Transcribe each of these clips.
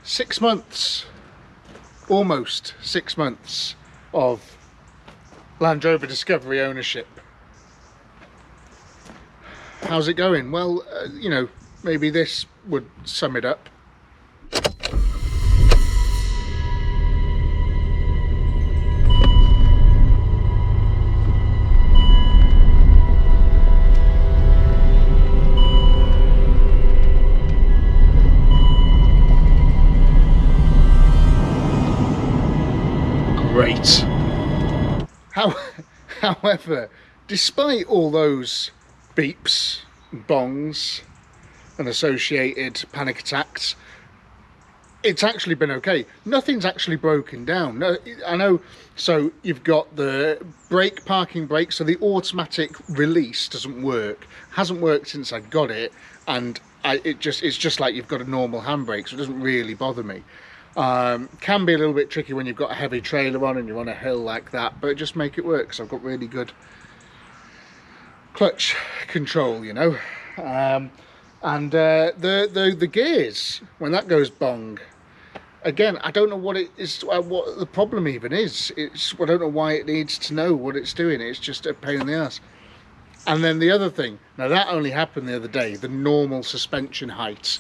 6 months, almost 6 months of Land Rover Discovery ownership. How's it going? Well, you know, maybe this would sum it up. Great. However, despite all those beeps, bongs and associated panic attacks, it's actually been okay. Nothing's actually broken down. No, I know. So you've got the parking brake, so the automatic release doesn't work. Hasn't worked since I got it, and it's just like you've got a normal handbrake, so it doesn't really bother me. Can be a little bit tricky when you've got a heavy trailer on and you're on a hill like that, but just make it work, because I've got really good clutch control, you know. And the gears, when that goes bong, again, I don't know what it is, what the problem even is. I don't know why it needs to know what it's doing. It's just a pain in the ass. And then the other thing, now that only happened the other day, the normal suspension height.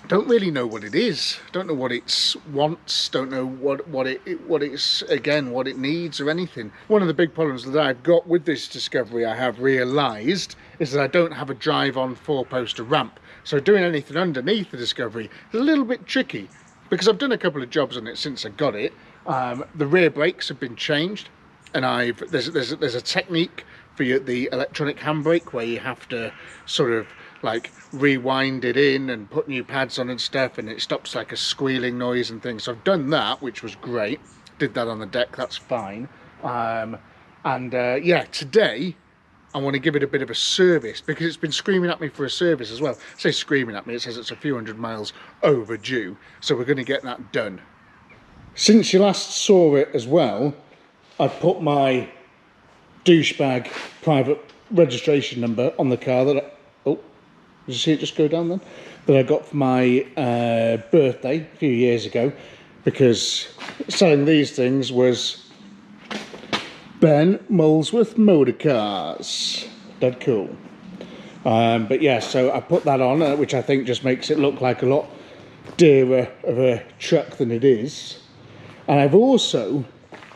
Don't really know what it is. Don't know what it wants. Don't know what it needs or anything. One of the big problems that I've got with this Discovery, I have realised, is that I don't have a drive-on four-poster ramp. So doing anything underneath the Discovery is a little bit tricky, because I've done a couple of jobs on it since I got it. The rear brakes have been changed, and there's a technique for the electronic handbrake where you have to sort of like rewind it in and put new pads on and stuff, and it stops like a squealing noise and things. So I've done that, which was great. Did that on the deck, that's fine. Yeah, today I want to give it a bit of a service, because it's been screaming at me for a service as well. I say screaming at me, it says it's a few hundred miles overdue, so we're going to get that done. Since you last saw it as well, I put my douchebag private registration number on the car that did you see it just go down then? That I got for my birthday a few years ago, because selling these things was Ben Molesworth Motor Cars. Dead cool. But yeah, so I put that on, which I think just makes it look like a lot dearer of a truck than it is. And I've also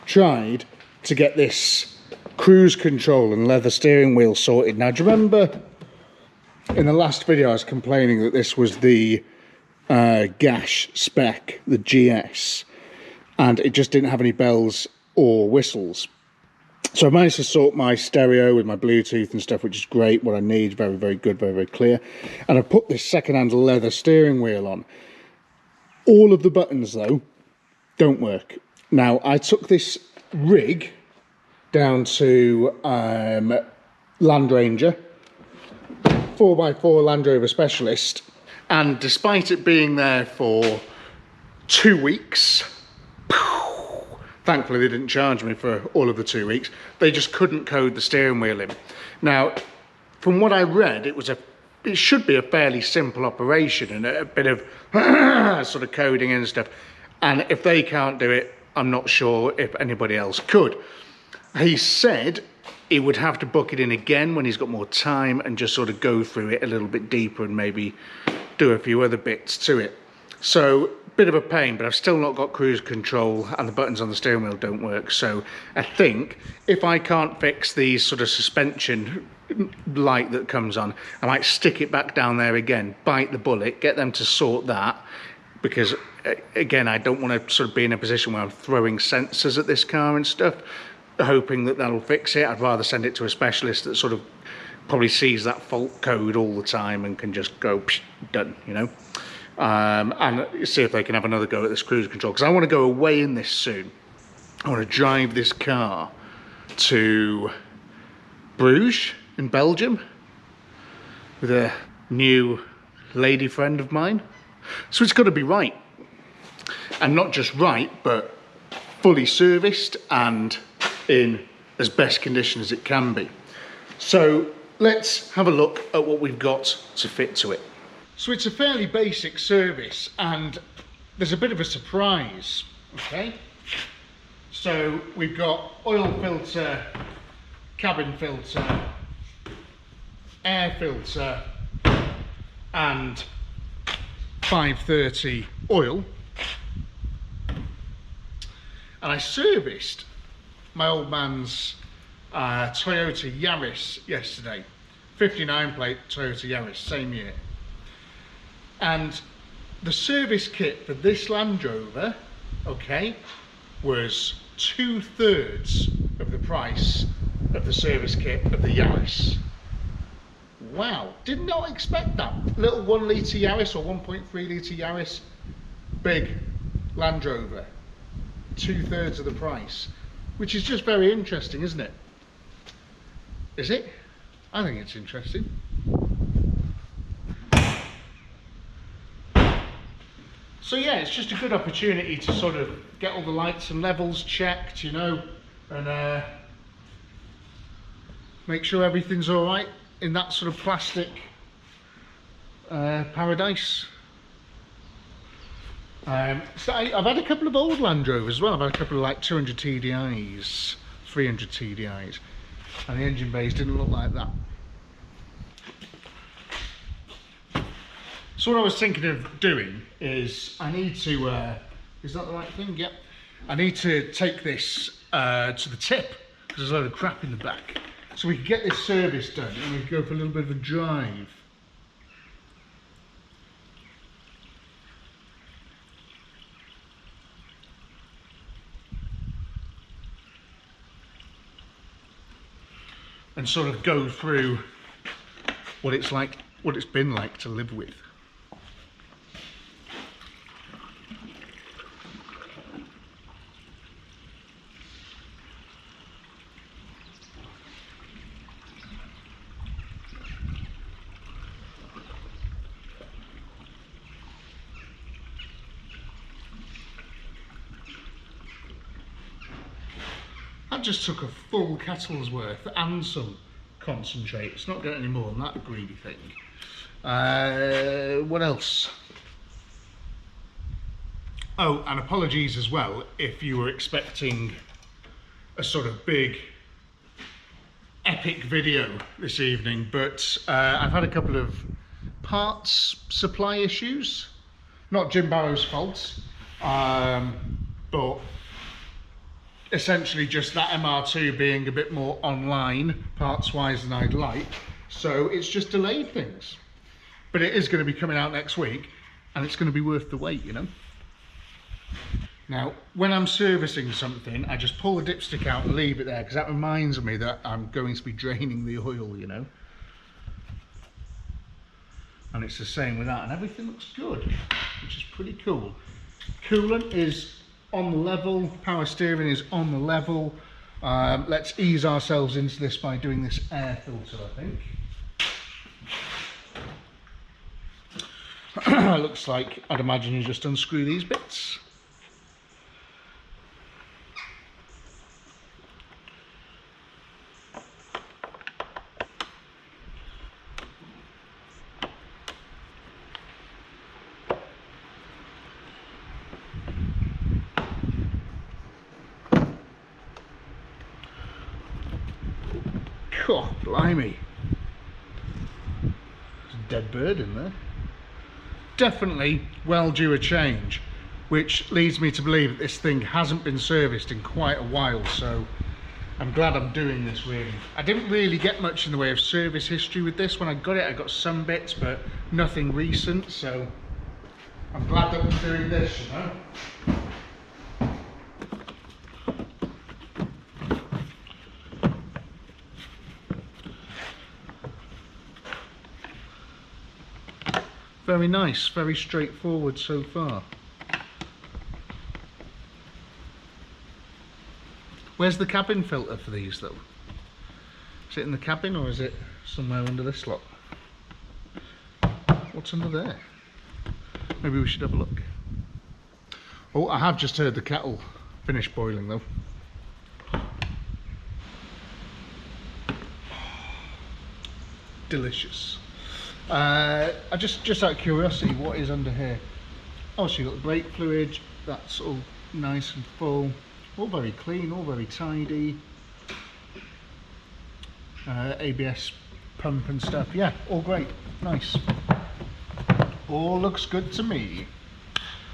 tried to get this cruise control and leather steering wheel sorted. Now, do you remember in the last video I was complaining that this was the Gash spec, the GS, and it just didn't have any bells or whistles. So I managed to sort my stereo with my Bluetooth and stuff, which is great, what I need, very, very good, very, very clear. And I put this second-hand leather steering wheel on. All of the buttons, though, don't work. Now, I took this rig down to Land Ranger, 4x4 Land Rover Specialist, and despite it being there for 2 weeks, thankfully they didn't charge me for all of the 2 weeks, they just couldn't code the steering wheel in. Now, from what I read, it should be a fairly simple operation and a bit of sort of coding and stuff, and if they can't do it, I'm not sure if anybody else could. He said he would have to book it in again when he's got more time and just sort of go through it a little bit deeper and maybe do a few other bits to it. So, bit of a pain, but I've still not got cruise control and the buttons on the steering wheel don't work. So I think if I can't fix the sort of suspension light that comes on, I might stick it back down there again, bite the bullet, get them to sort that, because again, I don't want to sort of be in a position where I'm throwing sensors at this car and stuff, hoping that that'll fix it. I'd rather send it to a specialist that sort of probably sees that fault code all the time and can just go psh, done, you know. And see if they can have another go at this cruise control, because I want to go away in this soon. I want to drive this car to Bruges in Belgium with a new lady friend of mine. So it's got to be right, and not just right, but fully serviced and in as best condition as it can be. So let's have a look at what we've got to fit to it. So it's a fairly basic service, and there's a bit of a surprise, okay? So we've got oil filter, cabin filter, air filter, and 530 oil. And I serviced my old man's Toyota Yaris yesterday. 59 plate Toyota Yaris, same year. And the service kit for this Land Rover, okay, was 2/3 of the price of the service kit of the Yaris. Wow, did not expect that. Little 1 litre Yaris or 1.3 litre Yaris, big Land Rover, 2/3 of the price, which is just very interesting, isn't it? Is it? I think it's interesting. So yeah, it's just a good opportunity to sort of get all the lights and levels checked, you know, and make sure everything's all right in that sort of plastic paradise. So I've had a couple of old Land Rovers as well. I've had a couple of like 200 TDIs, 300 TDIs, and the engine bays didn't look like that. So what I was thinking of doing is I need to, is that the right thing? Yep. I need to take this to the tip because there's a load of crap in the back. So we can get this service done and we can go for a little bit of a drive. And sort of go through what it's like, what it's been like to live with. That just took a full kettle's worth and some concentrate. It's not getting any more than that greedy thing. What else? Oh, and apologies as well if you were expecting a sort of big epic video this evening, but I've had a couple of parts supply issues. Not Jim Barrow's fault, but essentially just that MR2 being a bit more online parts wise than I'd like, so it's just delayed things. But it is going to be coming out next week and it's going to be worth the wait, you know. Now when I'm servicing something, I just pull the dipstick out and leave it there because that reminds me that I'm going to be draining the oil, you know. And it's the same with that, and everything looks good, which is pretty cool. Coolant is on the level, power steering is on the level. Let's ease ourselves into this by doing this air filter, I think. Looks like, I'd imagine you just unscrew these bits. Oh, blimey. There's a dead bird in there. Definitely well due a change, which leads me to believe that this thing hasn't been serviced in quite a while, so I'm glad I'm doing this really. I didn't really get much in the way of service history with this. When I got it, I got some bits, but nothing recent, so I'm glad that we're doing this, you know. Very nice, very straightforward so far. Where's the cabin filter for these though? Is it in the cabin or is it somewhere under this lot? What's under there? Maybe we should have a look. Oh, I have just heard the kettle finish boiling though. Delicious. Just out of curiosity, what is under here? Oh, so you've got the brake fluid, that's all nice and full, all very clean, all very tidy. ABS pump and stuff, yeah, all great, nice. All looks good to me.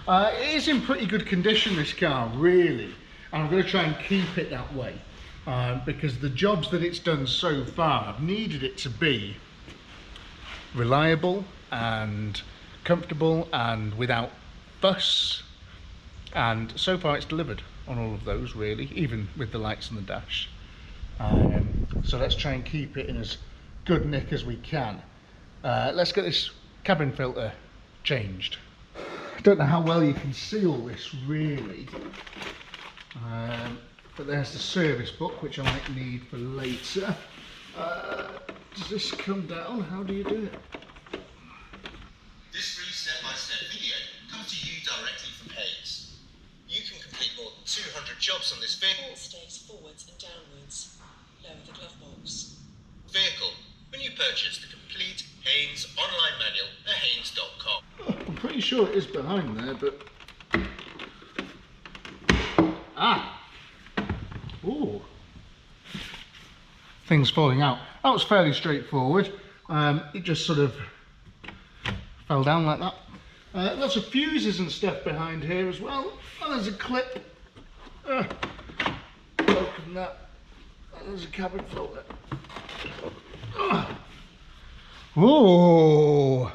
It is in pretty good condition, this car, really. And I'm going to try and keep it that way. Because the jobs that it's done so far, I've needed it to be reliable and comfortable and without fuss. And so far it's delivered on all of those, really, even with the lights on the dash. So let's try and keep it in as good nick as we can. Let's get this cabin filter changed. I don't know how well you can see all this, really. But there's the service book, which I might need for later. Does this come down? How do you do it? This free step-by-step video comes to you directly from Hayes. You can complete more than 200 jobs on this vehicle. All stays forwards and downwards. Lower the glove box. When you purchase the complete Haynes online manual at haynes.com. I'm pretty sure it is behind there, but... Ah! Ooh! Things falling out. That was fairly straightforward. It just sort of fell down like that. Lots of fuses and stuff behind here as well. And there's a clip. Open that. And there's a cabin filter. Whoa!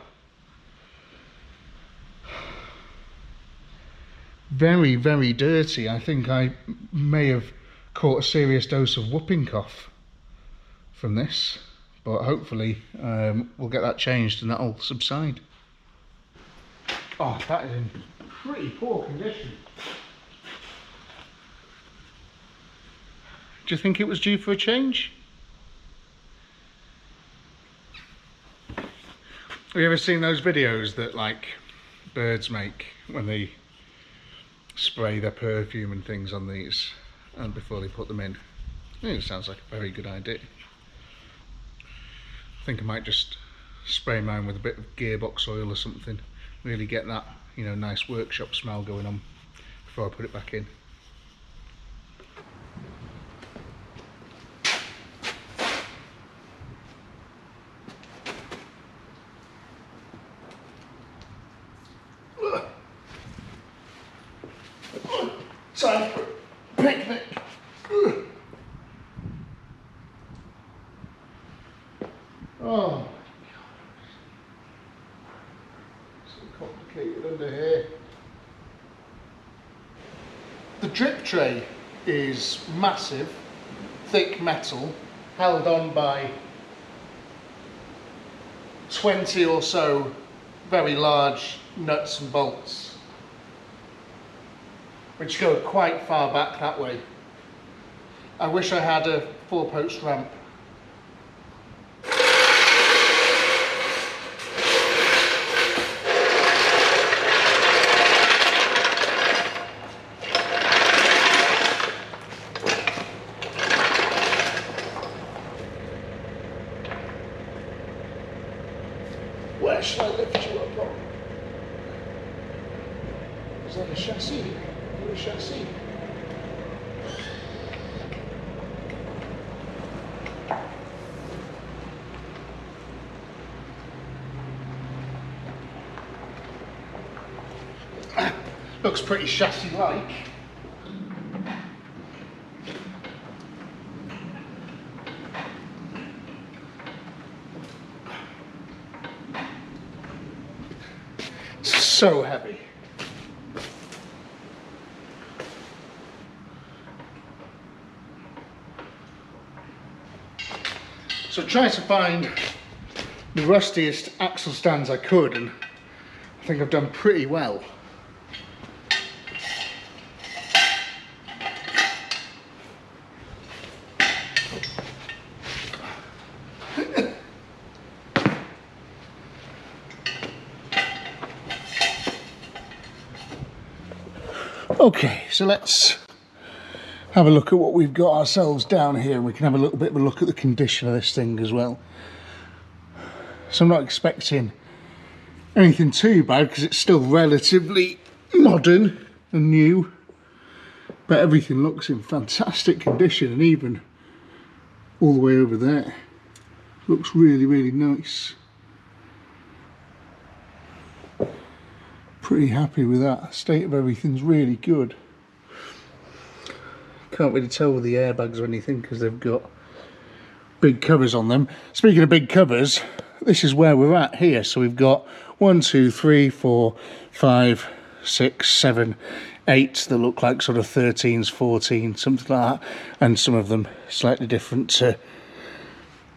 Very, very dirty. I think I may have caught a serious dose of whooping cough from this, but hopefully we'll get that changed and that'll subside. Oh, that is in pretty poor condition. Do you think it was due for a change? Have you ever seen those videos that like birds make when they spray their perfume and things on these and before they put them in? I think it sounds like a very good idea. I think I might just spray mine with a bit of gearbox oil or something, really get that, you know, nice workshop smell going on before I put it back in. Time for a picnic. Oh, so complicated under here. The drip tray is massive, thick metal, held on by 20 or so very large nuts and bolts, which go quite far back that way. I wish I had a 4-post ramp. Where should I lift you up on? Is that a chassis? A chassis? Looks pretty chassis-like. So heavy. So trying to find the rustiest axle stands I could, and I think I've done pretty well. Okay, so let's have a look at what we've got ourselves down here, and we can have a little bit of a look at the condition of this thing as well. so I'm not expecting anything too bad because it's still relatively modern and new, but everything looks in fantastic condition, and even all the way over there looks really, really nice. Pretty happy with that. State of everything's really good. Can't really tell with the airbags or anything because they've got big covers on them. Speaking of big covers, this is where we're at here. So we've got 1, 2, 3, 4, 5, 6, 7, 8 that look like sort of 13s, 14, something like that, and some of them slightly different to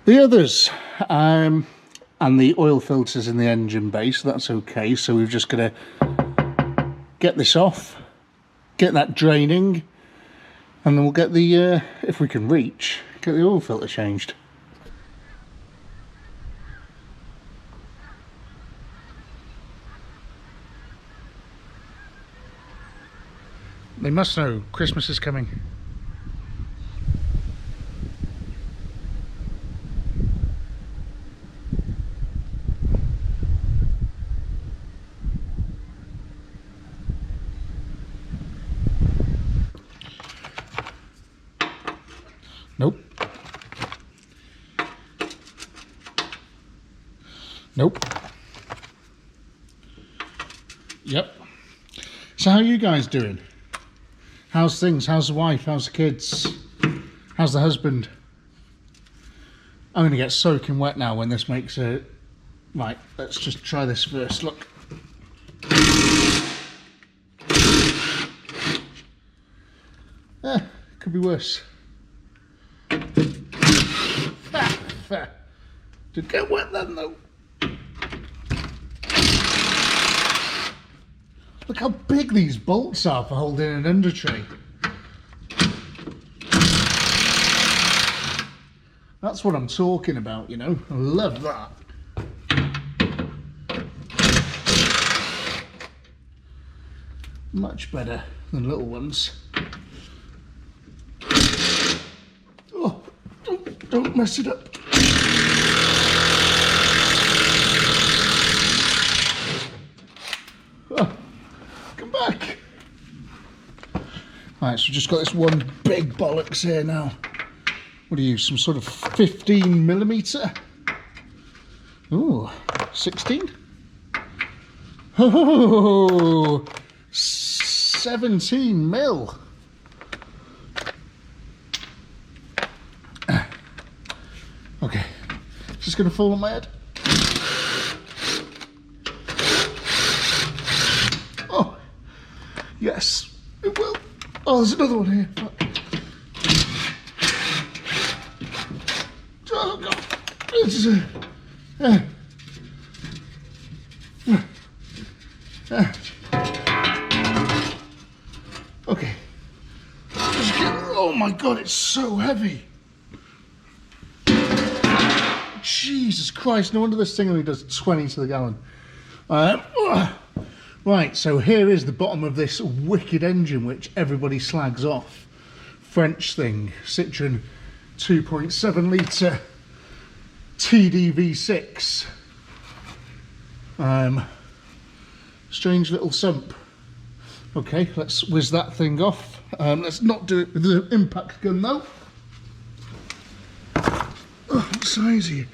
the others. And the oil filters in the engine bay, so that's okay. So we've just got to get this off, get that draining, and then we'll get the, if we can reach, get the oil filter changed. They must know Christmas is coming. Nope. Nope. Yep. So how are you guys doing? How's things? How's the wife? How's the kids? How's the husband? I'm going to get soaking wet now when this makes a... Right, let's just try this first. Look. Could be worse. Did get wet then though. Look how big these bolts are for holding an under tray. That's what I'm talking about, you know. I love that. Much better than little ones. Oh, don't mess it up. Oh, come back. Right, so we've just got this one big bollocks here now. What are you, some sort of 15mm? Ooh, 16? Oh, 17mm. Okay, it's just gonna fall on my head. Oh, yes, it will. Oh, there's another one here. Oh God, it's okay. Oh my God, it's so heavy. Jesus Christ, no wonder this thing only does 20 to the gallon. Right, so here is the bottom of this wicked engine which everybody slags off. French thing, Citroen 2.7 litre TDV6. Strange little sump. Okay, let's whiz that thing off. Let's not do it with the impact gun though. Oh, what size are you?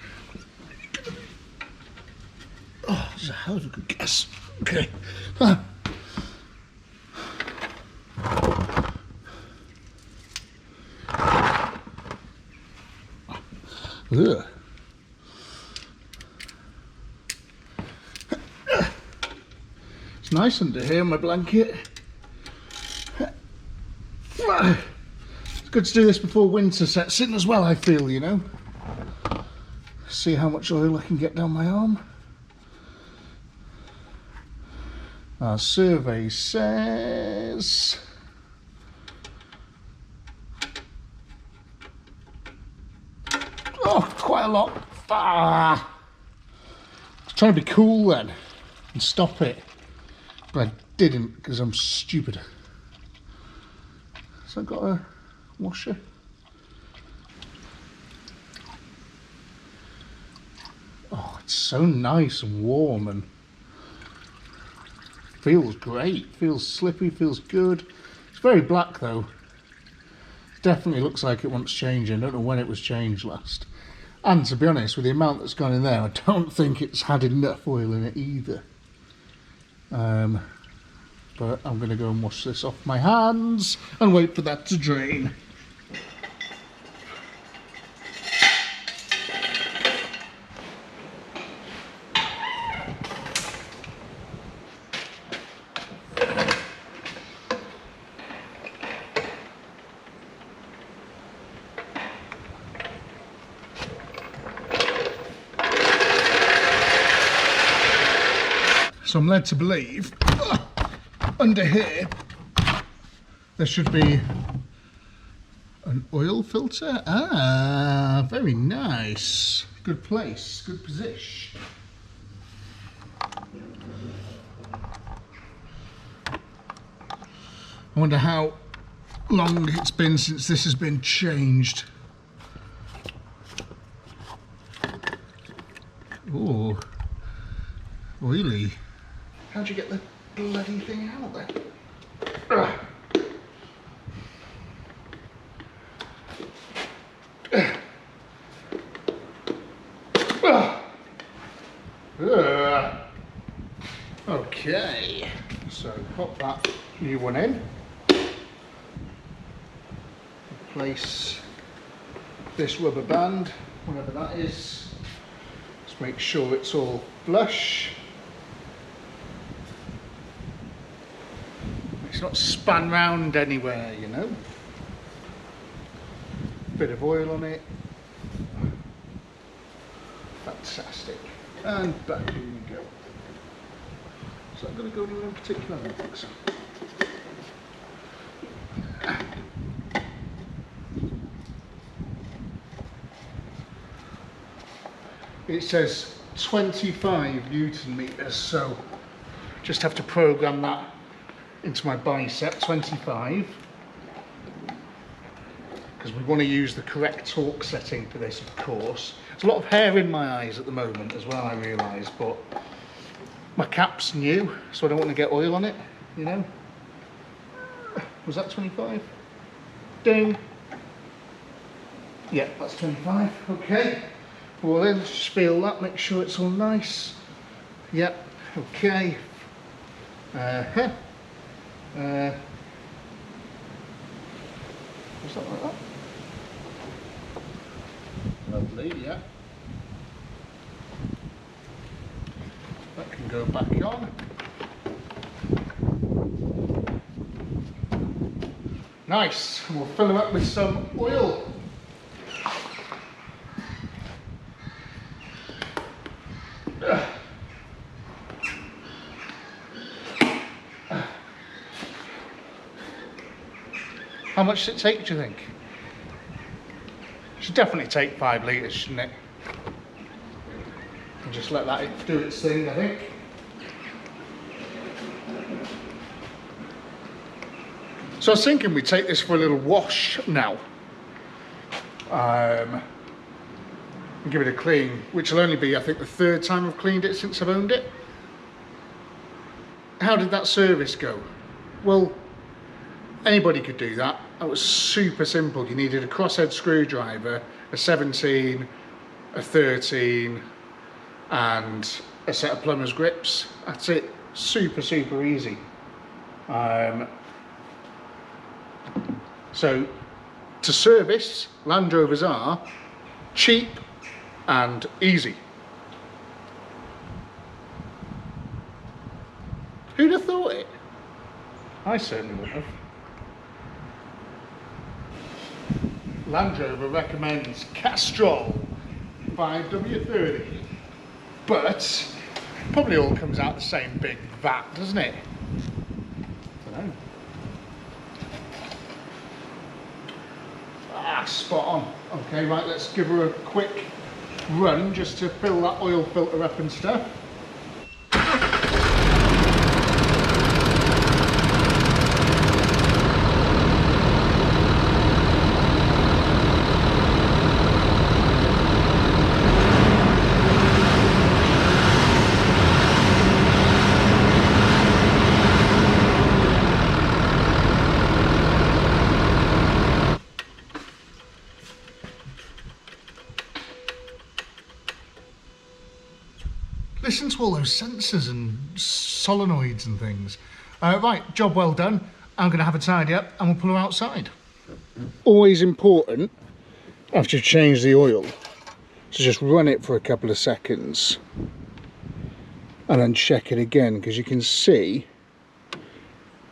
Oh, this is a hell of a good guess. Okay. Ah. Ugh. It's nice under here, my blanket. It's good to do this before winter sets in as well, I feel, you know. See how much oil I can get down my arm. Our survey says oh, quite a lot. Ah. I was trying to be cool then and stop it, but I didn't because I'm stupid. So I've got a washer. Oh, It's so nice and warm and feels great. Feels slippy, feels good. It's very black though. Definitely looks like it wants changing. I don't know when it was changed last. And to be honest, with the amount that's gone in there, I don't think it's had enough oil in it either. But I'm going to go and wash this off my hands and wait for that to drain. So I'm led to believe under here there should be an oil filter. Ah, very nice. Good place, good position. I wonder how long it's been since this has been changed. Oh, oily. How'd you get the bloody thing out there? Ugh. Okay, so pop that new one in. Replace this rubber band, whatever that is. Just make sure it's all flush. It's not spun round anywhere, you know. Bit of oil on it. Fantastic. And back in we go. Is that going to go anywhere in particular? I don't think so. It says 25 Newton meters, so just have to program that into my bicep, 25, because we want to use the correct torque setting for this, of course. There's a lot of hair in my eyes at the moment as well, I realise, but my cap's new, so I don't want to get oil on it, you know. Was that 25? Ding. Yeah, that's 25. Okay. Well then, just feel that, make sure it's all nice. Yep. Okay. Was that like that? Lovely, yeah. That can go back on. Nice. We'll fill them up with some oil. How much does it take, do you think? Should definitely take 5 litres, shouldn't it? And just let that do its thing, I think. So I was thinking we'd take this for a little wash now. And give it a clean, which will only be, I think, the 3rd time I've cleaned it since I've owned it. How did that service go? Well, anybody could do that. That was super simple. You needed a crosshead screwdriver, a 17, a 13, and a set of plumber's grips. That's it. Super, super easy. So, to service, Land Rovers are cheap and easy. Who'd have thought it? I certainly would have. Land Rover recommends Castrol 5W30, but probably all comes out the same big vat, doesn't it? I don't know. Ah, spot on. Okay, right, let's give her a quick run just to fill that oil filter up and stuff. listen to all those sensors and solenoids and things. Right, job well done. I'm going to have a tidy up and we'll pull her outside. Always important, after you change the oil, to just run it for a couple of seconds and then check it again, because you can see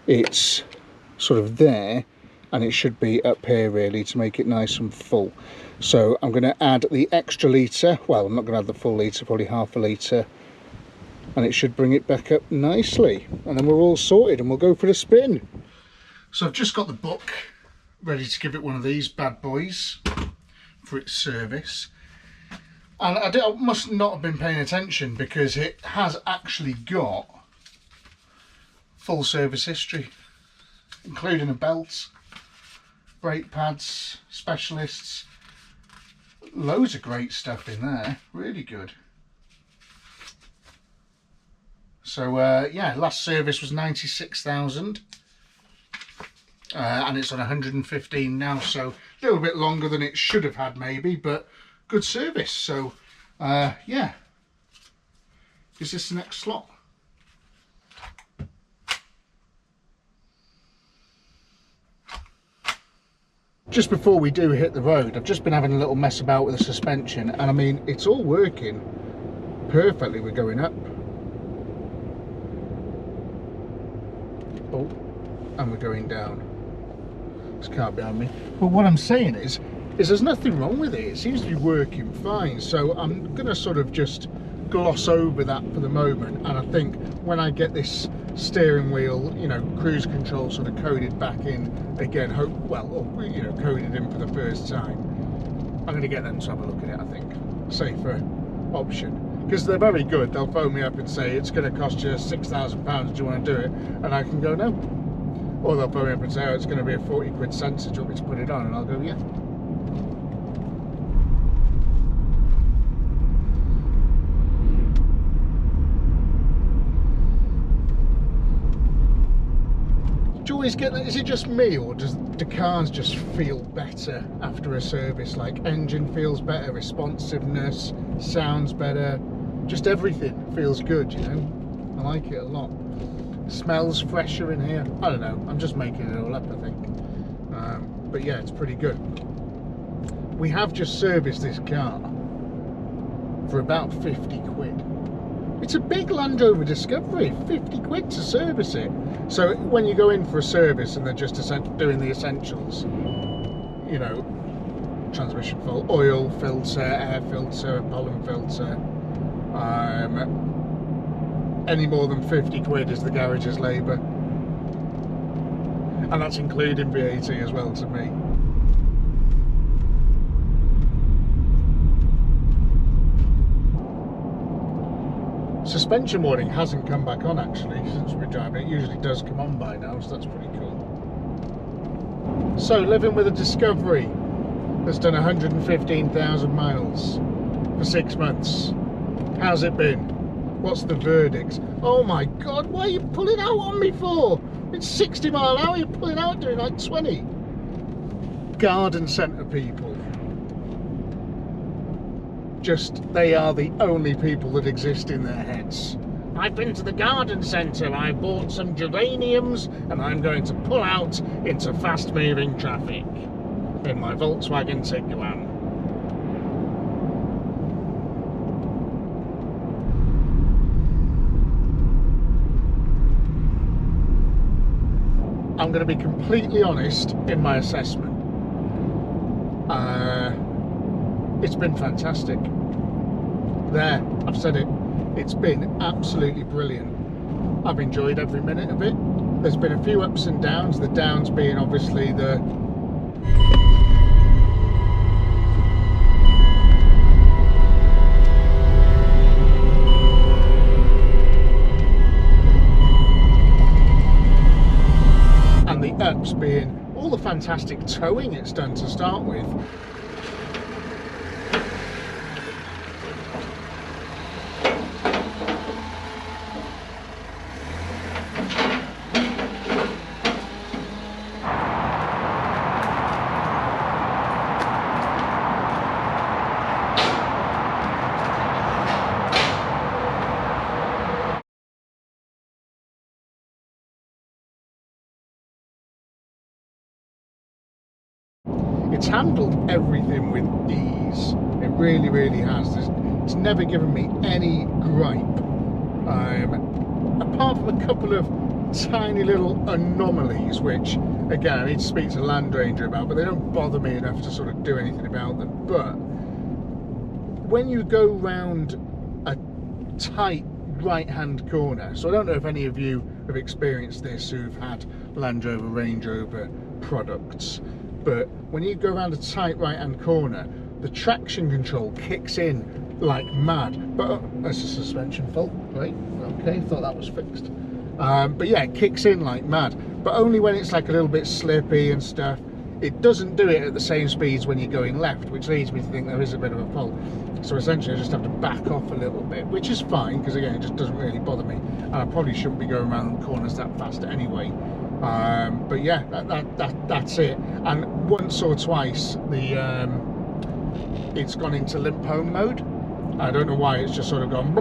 it's sort of there and it should be up here really to make it nice and full. So I'm going to add the extra litre. Well, I'm not going to add the full litre, probably half a litre, and it should bring it back up nicely, and then we're all sorted and we'll go for the spin. So I've just got the book ready to give it one of these bad boys for its service, and I must not have been paying attention because it has actually got full service history, including a belt, brake pads, specialists, loads of great stuff in there, really good. So yeah, last service was 96,000 and it's on 115 now, so a little bit longer than it should have had maybe, but good service. So yeah, is this the next slot? Just before we do hit the road, I've just been having a little mess about with the suspension, and I mean, it's all working perfectly. We're going up. Oh, and we're going down. There's a car behind me. But what I'm saying is there's nothing wrong with it. It seems to be working fine. So I'm going to sort of just gloss over that for the moment. And I think when I get this steering wheel, you know, cruise control sort of coded back in again, you know, coded in for the first time, I'm going to get them to have a look at it, I think. Safer option. Because they're very good. They'll phone me up and say, it's going to cost you £6,000, do you want to do it? And I can go, no. Or they'll phone me up and say, oh, it's going to be a 40 quid sensor, do you want me to put it on? And I'll go, yeah. Do you always get that? Is it just me, or do cars just feel better after a service? Like engine feels better, responsiveness, sounds better, just everything feels good, you know? I like it a lot. Smells fresher in here. I don't know, I'm just making it all up, I think. But yeah, it's pretty good. We have just serviced this car for about 50 quid. It's a big Land Rover Discovery, 50 quid to service it. So when you go in for a service and they're just doing the essentials, you know, transmission fault, oil filter, air filter, pollen filter, any more than 50 quid is the garage's labour. And that's including VAT as well to me. Suspension warning hasn't come back on actually since we've been driving. It usually does come on by now, so that's pretty cool. So living with a Discovery that's done 115,000 miles for 6 months. How's it been? What's the verdict? Oh my god, why are you pulling out on me for? It's 60 mile an hour, you're pulling out doing like 20. Garden centre people. Just, they are the only people that exist in their heads. I've been to the garden centre, I bought some geraniums, and I'm going to pull out into fast-moving traffic in my Volkswagen Tiguan. I'm going to be completely honest in my assessment. It's been fantastic. There, I've said it. It's been absolutely brilliant. I've enjoyed every minute of it. There's been a few ups and downs, the downs being obviously the and the ups being all the fantastic towing it's done to start with. It's handled everything with ease. It really, really has. It's never given me any gripe. Apart from a couple of tiny little anomalies, which, again, I need to speak to Land Ranger about, but they don't bother me enough to sort of do anything about them. But when you go round a tight right-hand corner, so I don't know if any of you have experienced this who've had Land Rover, Range Rover products, but when you go around a tight right-hand corner, the traction control kicks in like mad. But that's a suspension fault, right? Okay, thought that was fixed. But yeah, it kicks in like mad, but only when it's like a little bit slippy and stuff. It doesn't do it at the same speeds when you're going left, which leads me to think there is a bit of a fault. So essentially I just have to back off a little bit, which is fine, because again, it just doesn't really bother me, and I probably shouldn't be going around the corners that fast anyway. But yeah, that's it. And once or twice it's gone into limp home mode. I don't know why, it's just sort of gone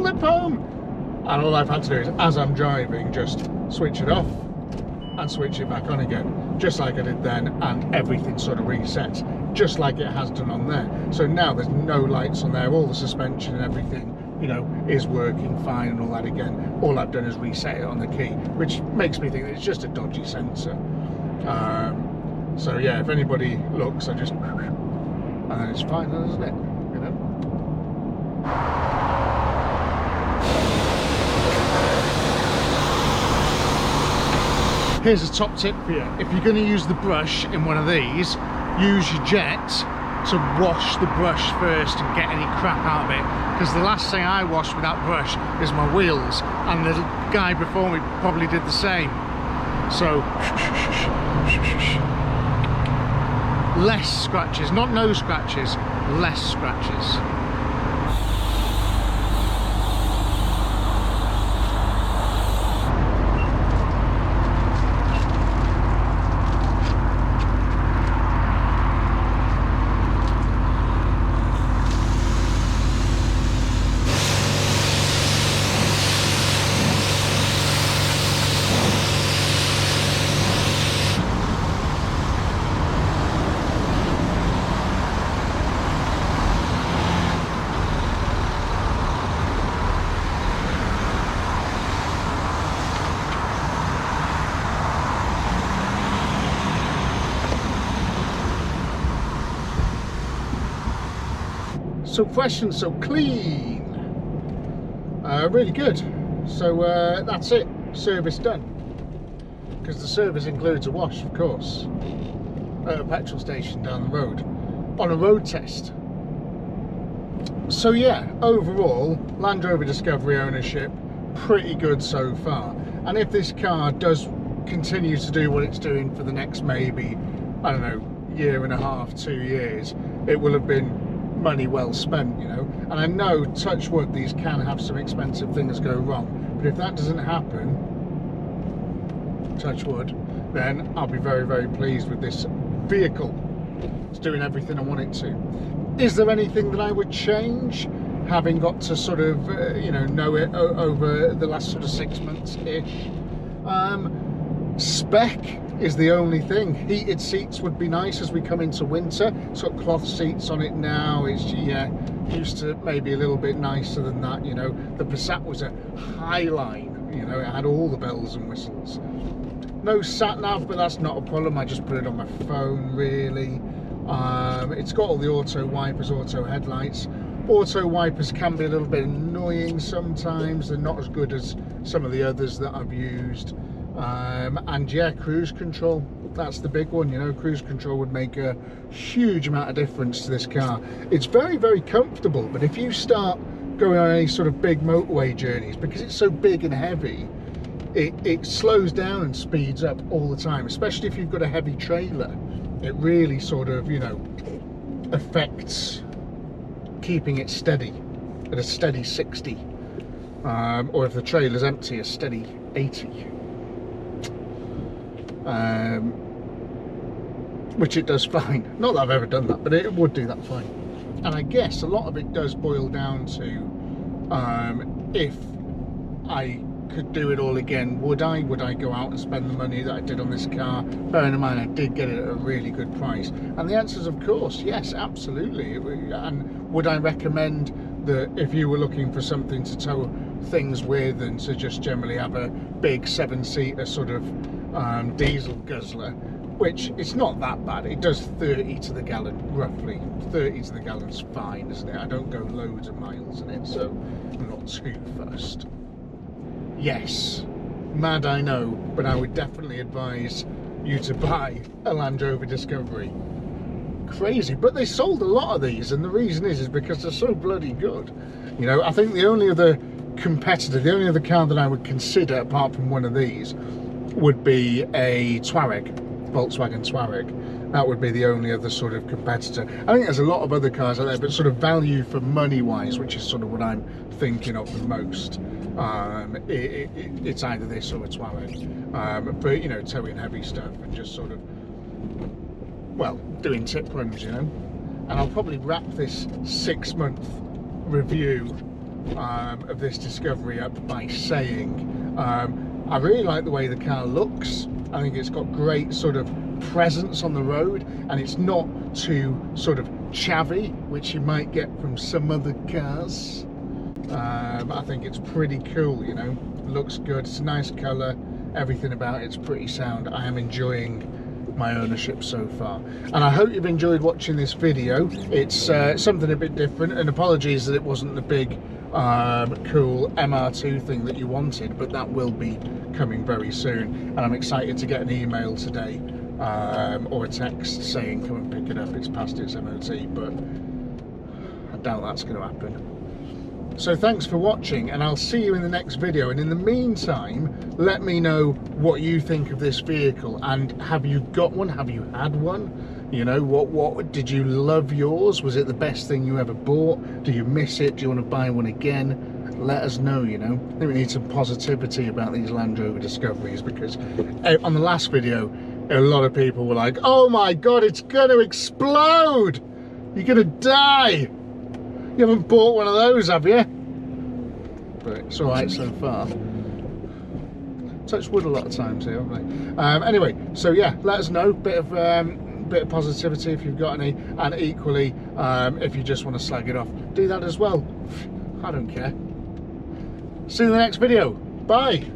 limp home, and all I've had to do is, as I'm driving, just switch it off and switch it back on again, just like I did then, and everything sort of resets, just like it has done on there. So now there's no lights on there, all the suspension and everything, you know, is working fine and all that again. All I've done is reset it on the key, which makes me think that it's just a dodgy sensor. So yeah, if anybody looks, I just, and then it's fine, isn't it? You know. Here's a top tip for you. If you're going to use the brush in one of these, use your jet to wash the brush first and get any crap out of it, because the last thing I washed with that brush is my wheels, and the guy before me probably did the same. So less scratches, not no scratches, less scratches. So fresh and so clean, really good. So that's it, service done, because the service includes a wash, of course, at a petrol station down the road on a road test. So yeah, overall, Land Rover Discovery ownership, pretty good so far. And if this car does continue to do what it's doing for the next maybe, I don't know, year and a half, 2 years, it will have been money well spent, you know. And I know, touch wood, these can have some expensive things go wrong, but if that doesn't happen, touch wood, then I'll be very, very pleased with this vehicle. It's doing everything I want it to. Is there anything that I would change, having got to sort of you know it over the last sort of 6 months-ish? Spec is the only thing. Heated seats would be nice as we come into winter. It's got cloth seats on it now. It's, yeah, used to maybe a little bit nicer than that, you know. The Passat was a Highline, you know, it had all the bells and whistles. No sat nav, but that's not a problem. I just put it on my phone, really. It's got all the auto wipers, auto headlights. Auto wipers can be a little bit annoying sometimes. They're not as good as some of the others that I've used. And yeah, cruise control, that's the big one, you know. Cruise control would make a huge amount of difference to this car. It's very, very comfortable, but if you start going on any sort of big motorway journeys, because it's so big and heavy, it slows down and speeds up all the time, especially if you've got a heavy trailer. It really sort of, you know, affects keeping it steady at a steady 60, or if the trailer's empty, a steady 80. Which it does fine. Not that I've ever done that, but it would do that fine. And I guess a lot of it does boil down to if I could do it all again, would I? Would I go out and spend the money that I did on this car? Bearing in mind I did get it at a really good price. And the answer is, of course, yes, absolutely. And would I recommend that if you were looking for something to tow things with and to just generally have a big 7-seater sort of diesel guzzler, which it's not that bad. It does 30 to the gallon, roughly. 30 to the gallon's fine, isn't it? I don't go loads of miles in it, so I'm not too fussed. Yes, mad I know, but I would definitely advise you to buy a Land Rover Discovery. Crazy, but they sold a lot of these, and the reason is because they're so bloody good. You know, I think the only other competitor, the only other car that I would consider apart from one of these would be a Touareg. Volkswagen Touareg. That would be the only other sort of competitor. I think there's a lot of other cars out there, but sort of value for money wise, which is sort of what I'm thinking of the most, it's either this or a Touareg. But you know, towing heavy stuff and just sort of, well, doing tip runs, you know. And I'll probably wrap this 6-month review of this Discovery up by saying I really like the way the car looks. I think it's got great sort of presence on the road, and it's not too sort of chavvy, which you might get from some other cars. I think it's pretty cool, you know. Looks good, it's a nice colour, everything about it's pretty sound. I am enjoying my ownership so far, and I hope you've enjoyed watching this video. It's something a bit different, and apologies that it wasn't the big cool MR2 thing that you wanted, but that will be coming very soon, and I'm excited to get an email today or a text saying come and pick it up, it's past its MOT, but I doubt that's going to happen. So thanks for watching, and I'll see you in the next video, and in the meantime let me know what you think of this vehicle, and have you got one, have you had one? You know, what did you love yours? Was it the best thing you ever bought? Do you miss it? Do you want to buy one again? Let us know, you know. I think we need some positivity about these Land Rover Discoveries, because on the last video a lot of people were like, oh my god, it's gonna explode, you're gonna die. You haven't bought one of those, have you? But it's alright so far. Touch wood a lot of times here, haven't I? Anyway, so yeah, let us know. Bit of positivity if you've got any, and equally if you just want to slag it off, do that as well. I don't care. See you in the next video. Bye.